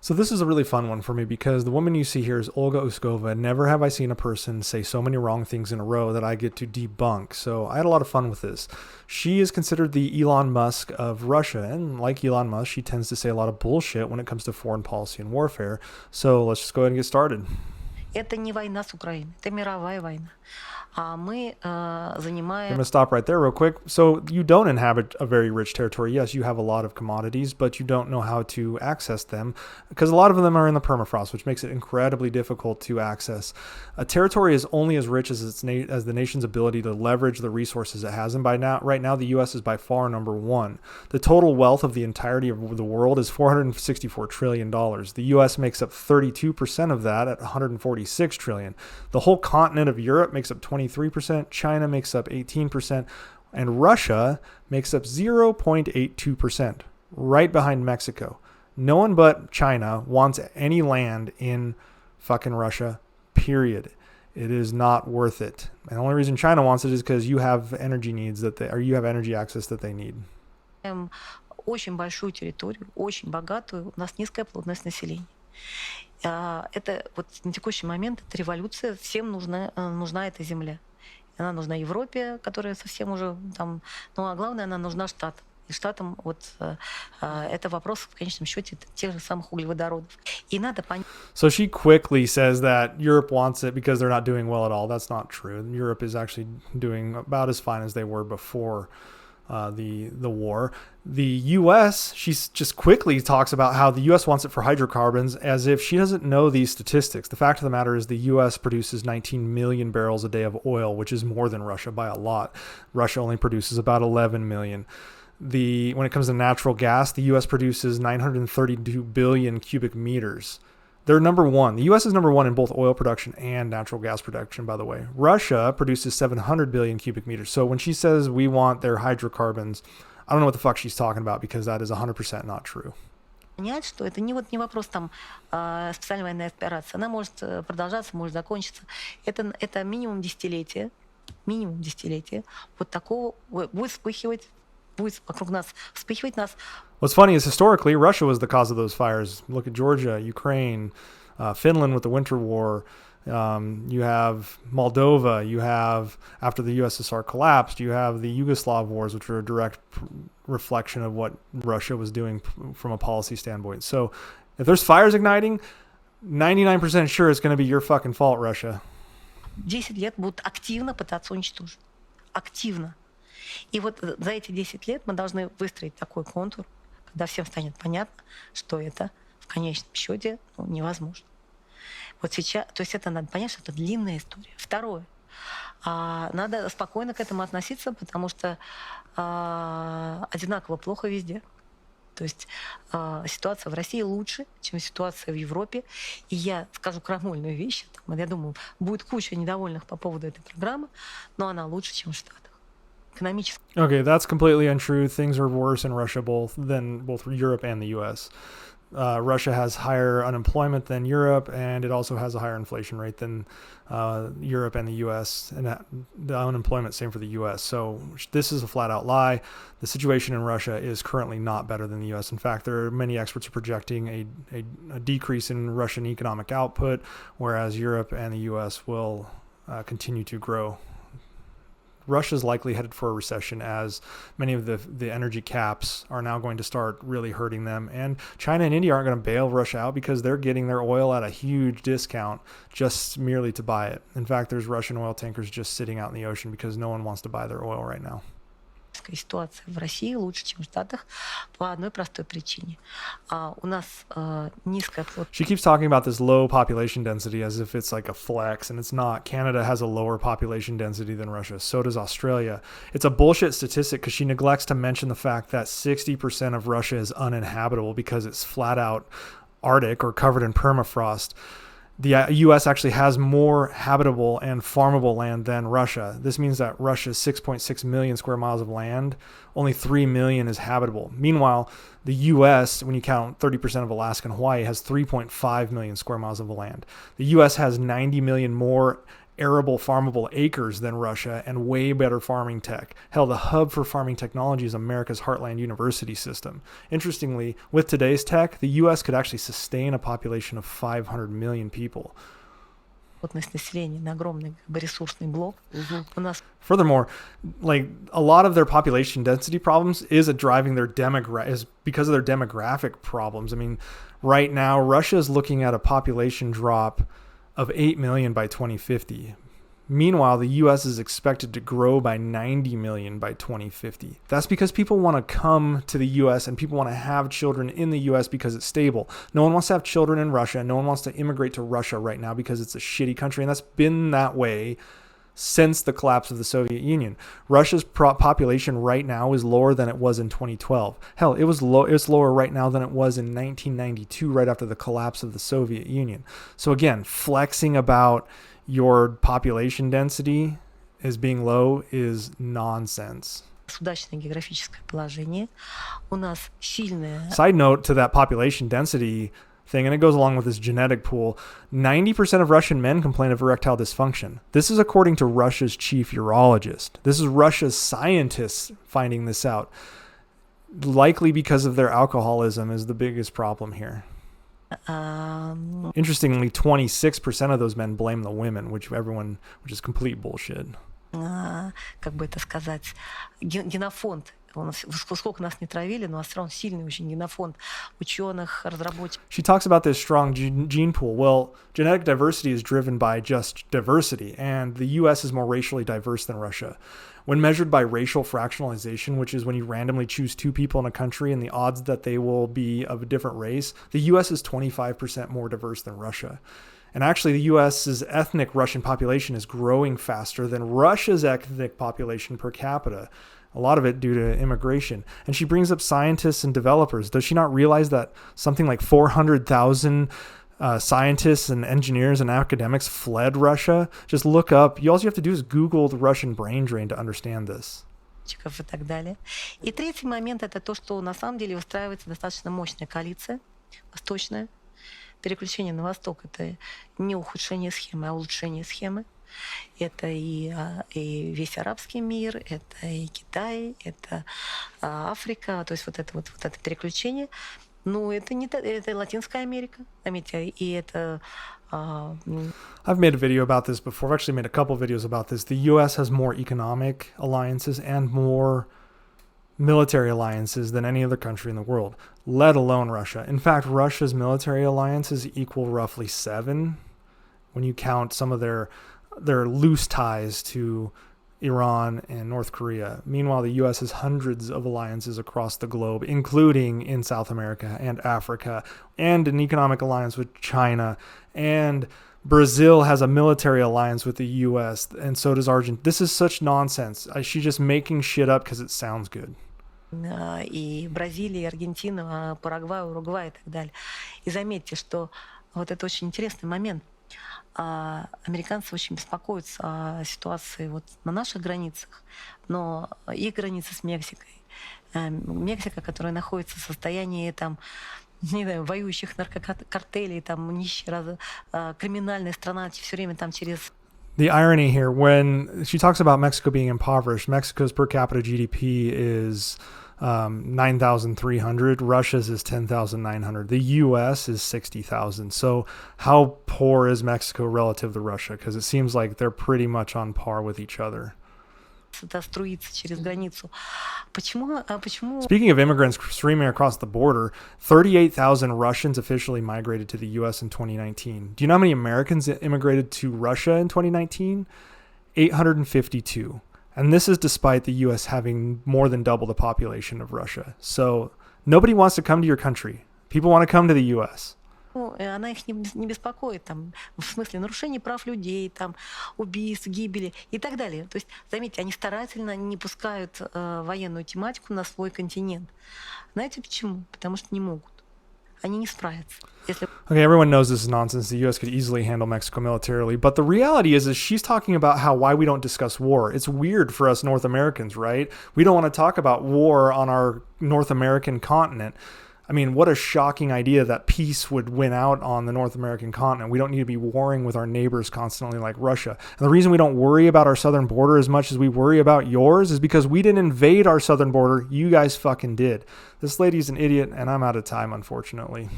So this is a really fun one for me because the woman you see here is Olga Uskova. Never have I seen a person say so many wrong things in a row that I get to debunk. So I had a lot of fun with this. She is considered the Elon Musk of Russia. And like Elon Musk, she tends to say a lot of bullshit when it comes to foreign policy and warfare. So let's just go ahead and get started. Это не война с Украиной, это мировая война. А мы I'm занимаем... going to stop right there real quick. So you don't inhabit a very rich territory. Yes, you have a lot of commodities, but you don't know how to access them because a lot of them are in the permafrost, which makes it incredibly difficult to access. A territory is only as rich as as the nation's ability to leverage the resources it has. And right now, the U.S. is by far number one. The total wealth of the entirety of the world is $464 trillion. The U.S. makes up 32% of that at $146 trillion. The whole continent of Europe makes up 23%, China makes up 18%, and Russia makes up 0.82%, right behind Mexico. No one but China wants any land in fucking Russia, period. It is not worth it. And the only reason China wants it is because you have energy needs you have energy access that they need. Очень большую территорию, очень богатую, у нас низкая плотность населения. Это вот на текущий момент, это революция, всем нужна эта земля. Она нужна Европе, которая совсем уже там, ну а главное, она нужна Штатам. И Штатам вот это вопрос в конечном счете тех же самых углеводородов. И надо понять. So she quickly says that Europe wants it because they're not doing well at all. That's not true. Europe is actually doing about as fine as they were before the war. The U.S., she just quickly talks about how the U.S. wants it for hydrocarbons as if she doesn't know these statistics. The fact of the matter is the U.S. produces 19 million barrels a day of oil, which is more than Russia by a lot. Russia only produces about 11 million. When it comes to natural gas, the U.S. produces 932 billion cubic meters. They're number one. The U.S. is number one in both oil production and natural gas production, by the way. Russia produces 700 billion cubic meters. So when she says we want their hydrocarbons, I don't know what the fuck she's talking about because that is 100% not true. Понять, что это не вопрос там специальной военной операции. Она может продолжаться, может закончиться. Это минимум десятилетия. Вот такого будет вспыхивать. What's funny is historically Russia was the cause of those fires. Look at Georgia, Ukraine, Finland with the Winter War. You have Moldova. You have, after the USSR collapsed, you have the Yugoslav wars, which were a direct reflection of what Russia was doing from a policy standpoint. So if there's fires igniting, 99% sure it's going to be your fucking fault, Russia. 10 лет будут активно пытаться уничтожить. Активно. И вот за эти 10 лет мы должны выстроить такой контур, когда всем станет понятно, что это в конечном счете невозможно. Вот сейчас, то есть это надо понять, что это длинная история. Второе. Надо спокойно к этому относиться, потому что одинаково плохо везде. То есть ситуация в России лучше, чем ситуация в Европе. И я скажу крамольную вещь. Я думаю, будет куча недовольных по поводу этой программы, но она лучше, чем в Штатах. Okay, that's completely untrue. Things are worse in Russia than both Europe and the U.S. Russia has higher unemployment than Europe, and it also has a higher inflation rate than Europe and the U.S. And the unemployment same for the U.S. So this is a flat-out lie. The situation in Russia is currently not better than the U.S. In fact, there are many experts are projecting a decrease in Russian economic output, whereas Europe and the U.S. will continue to grow. Russia's likely headed for a recession as many of the energy caps are now going to start really hurting them. And China and India aren't going to bail Russia out because they're getting their oil at a huge discount just merely to buy it. In fact, there's Russian oil tankers just sitting out in the ocean because no one wants to buy their oil right now. Ситуация в России лучше, чем в Штатах, по одной простой причине. У нас низкая плотность. She keeps talking about this low population density as if it's like a flex, and it's not. Canada has a lower population density than Russia. So does Australia. It's a bullshit statistic because she neglects to mention the fact that 60% of Russia is uninhabitable because it's flat out Arctic or covered in permafrost. The U.S. actually has more habitable and farmable land than Russia. This means that Russia's 6.6 million square miles of land, only 3 million is habitable. Meanwhile, the U.S., when you count 30% of Alaska and Hawaii, has 3.5 million square miles of land. The U.S. has 90 million more arable farmable acres than Russia and way better farming tech. Hell, the hub for farming technology is America's Heartland University system. Interestingly, with today's tech, the US could actually sustain a population of 500 million people. Плотность населения на огромный ресурсный блок. У нас Furthermore, like a lot of their population density problems is driving their is because of their demographic problems. I mean, right now Russia is looking at a population drop of 8 million by 2050. Meanwhile, the US is expected to grow by 90 million by 2050. That's because people want to come to the US and people want to have children in the US because it's stable. No one wants to have children in Russia. No one wants to immigrate to Russia right now because it's a shitty country. And that's been that way since the collapse of the Soviet Union. Russia's population right now is lower than it was in 2012. Hell, it's lower right now than it was in 1992, right after the collapse of the Soviet Union. So again, flexing about your population density as being low is nonsense. удачное географическое положение. У нас сильная Side note to that population density thing, and it goes along with this genetic pool, 90% of Russian men complain of erectile dysfunction. This is according to Russia's chief urologist. This is Russia's scientists finding this out. Likely because of their alcoholism is the biggest problem here. Interestingly, 26% of those men blame the women, which is complete bullshit. как бы это сказать, генофонд. Сколько нас не травили, но все равно сильный очень генофонд ученых, разработчиков. She talks about this strong gene pool. Well, genetic diversity is driven by just diversity, and the US is more racially diverse than Russia. When measured by racial fractionalization, which is when you randomly choose two people in a country and the odds that they will be of a different race, the US is 25% more diverse than Russia. And actually, the US's ethnic Russian population is growing faster than Russia's ethnic population per capita. A lot of it due to immigration. And she brings up scientists and developers. Does she not realize that something like 400,000 scientists and engineers and academics fled Russia? Just look up. All you have to do is Google the Russian brain drain to understand this. И так далее. И третий момент — это то, что на самом деле выстраивается достаточно мощная коалиция восточная. Переключение на восток — это не ухудшение схемы, а улучшение схемы. Это и весь арабский мир, это и Китай, это Африка, то есть вот это переключение. Ну, это Латинская Америка, заметьте, и это... I've made a video about this before. I've actually made a couple videos about this. The U.S. has more economic alliances and more military alliances than any other country in the world, let alone Russia. In fact, Russia's military alliances equal roughly 7 when you count some of their loose ties to Iran and North Korea. Meanwhile, the U.S. has hundreds of alliances across the globe, including in South America and Africa, and an economic alliance with China. And Brazil has a military alliance with the U.S., and so does Argentina. This is such nonsense. She's just making shit up because it sounds good. И Бразилия, и Аргентина, Парагвай, Уругвай и так далее. И заметьте, что вот это очень интересный момент. Американцы очень беспокоятся о ситуации вот на наших границах, но их граница с Мексикой. Мексика, которая находится в состоянии там, не знаю, воюющих наркокартелей, там нищая, криминальная страна, все время там через... The irony here, when she talks about Mexico being impoverished, Mexico's per capita GDP is 9,300. Russia's is 10,900. The U.S. is 60,000. So how poor is Mexico relative to Russia? Because it seems like they're pretty much on par with each other. Струится через границу. Почему? Speaking of immigrants streaming across the border, 38,000 Russians officially migrated to the U.S. in 2019. Do you know how many Americans immigrated to Russia in 2019? 852. And this is despite the U.S. having more than double the population of Russia. So nobody wants to come to your country. People want to come to the U.S. Она их не беспокоит, там, в смысле нарушений прав людей, там, убийств, гибели и так далее. То есть, заметьте, они старательно не пускают военную тематику на свой континент. Знаете почему? Потому что не могут. Они не справятся. Okay, everyone knows this is nonsense. The U.S. could easily handle Mexico militarily. But the reality is she's talking about why we don't discuss war. It's weird for us North Americans, right? We don't want to talk about war on our North American continent. I mean, what a shocking idea that peace would win out on the North American continent. We don't need to be warring with our neighbors constantly like Russia. And the reason we don't worry about our southern border as much as we worry about yours is because we didn't invade our southern border. You guys fucking did. This lady's an idiot, and I'm out of time, unfortunately.